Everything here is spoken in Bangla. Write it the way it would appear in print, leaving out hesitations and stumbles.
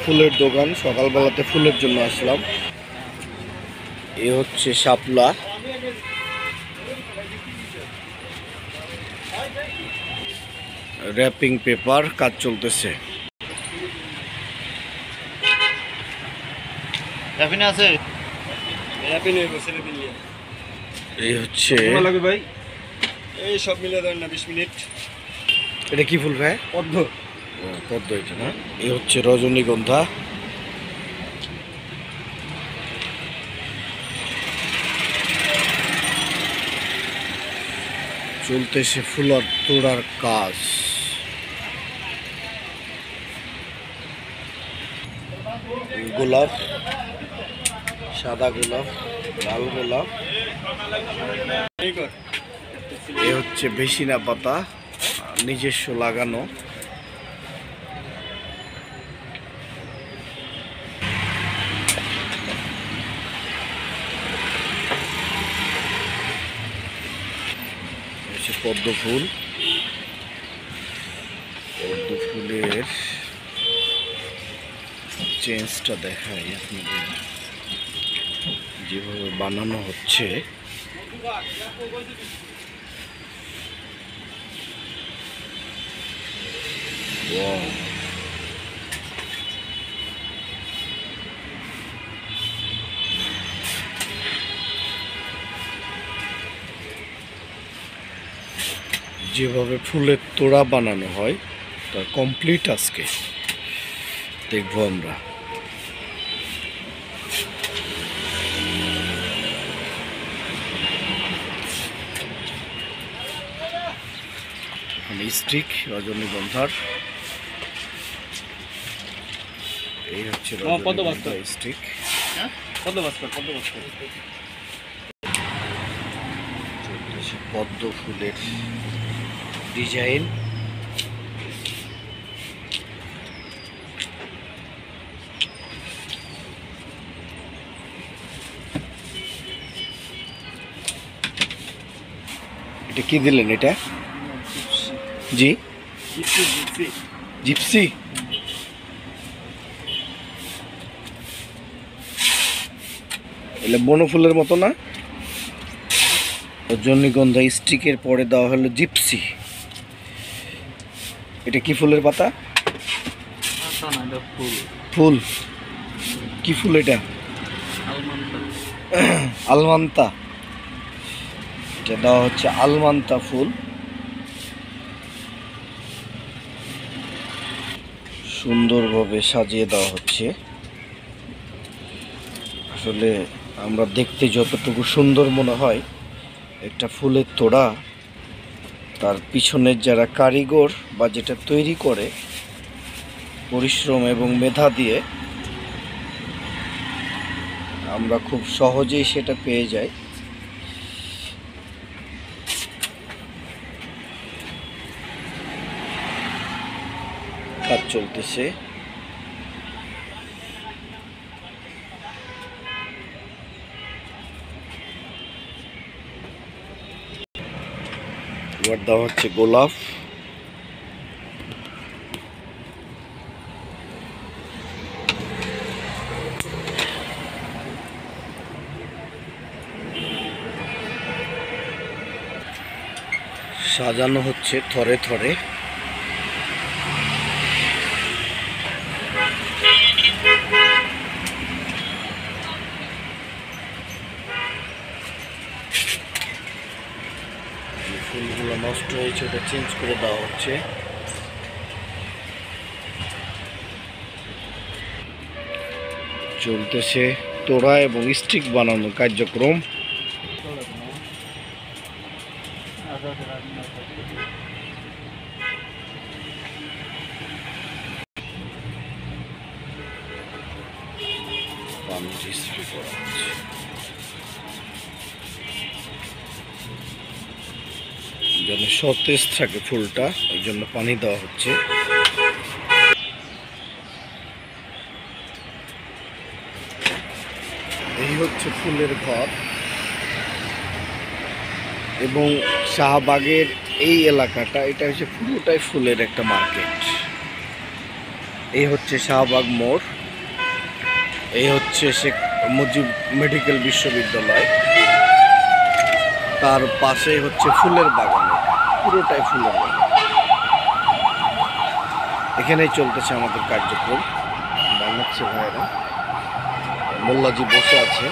ফুলের দোকান, সকালবেলাতে ফুলের জন্য আসলাম। এ হচ্ছে শাপলা, র্যাপিং পেপার কাজ চলতেছে। এই হচ্ছে ভাই, এই সব মিলে দেন না 20 মিনিট। এটা কি ফুল ভাই? পদ্ম। পদ্ম এটা না? এই হচ্ছে রজনীগন্ধা। চলতেছে ফুলার তোড়ার কাজ। গোলাপ, সাদা গোলাপ, লাল গোলাপ। এ হচ্ছে বেসিনা পাতা, নিজস্ব লাগানো। পদ্ম ফুল, পদ্ম ফুলের চেঞ্জটা দেখাই আপনাদের, যেভাবে বানানো হচ্ছে। যেভাবে ফুলের তোড়া বানানো হয় তার কমপ্লিট আজকে দেখবো আমরা। স্টিক রজনীগন্ধার, এই হচ্ছে রজনীগন্ধা স্টিক। পদ্ম ফুলের ডিজাইন। এটা কি দিলেন এটা? জি, জিপসি। এলে বনফুলের মতো না? রজনীগন্ধা স্টিকের পরে দেওয়া হলো জিপসি। এটা কি ফুলের পাতা? ফুল কি ফুল এটা? আলমান্তা। এটা দেওয়া হচ্ছে আলমান্তা ফুল। সুন্দরভাবে সাজিয়ে দেওয়া হচ্ছে। আসলে আমরা দেখতে যতটুকু সুন্দর মনে হয়, একটা ফুলের তোড়া তার পিছনের যারা কারিগর বা যেটা তৈরি করে, পরিশ্রম এবং মেধা দিয়ে আমরা খুব সহজেই সেটা পেয়ে যাই। কাজ চলতেছে। এবার দেওয়া হচ্ছে গোলাপ। সাজানো হচ্ছে থরে থরে। ফুলগুলো নষ্ট হয়েছে, ওটা চেঞ্জ করে দেওয়া হচ্ছে। চলতেছে তোড়া এবং স্টিক বানানোর কার্যক্রম। যেন সতেজ থাকে ফুলটা, এই জন্য পানি দেওয়া হচ্ছে। এই হচ্ছে ফুলের ঘর এবং শাহবাগের এই এলাকাটা, এটা হচ্ছে পুরোটাই ফুলের একটা মার্কেট। এই হচ্ছে শাহবাগ মোড়। এই হচ্ছে শেখ মুজিব মেডিকেল বিশ্ববিদ্যালয়, তার পাশে হচ্ছে ফুলের বাগান, পুরোটাই ফুলের বাগান। এখানেই চলতেছে আমাদের কার্যক্রম, বানাচ্ছে ভাইয়েরা। মোল্লাজি বসে আছে।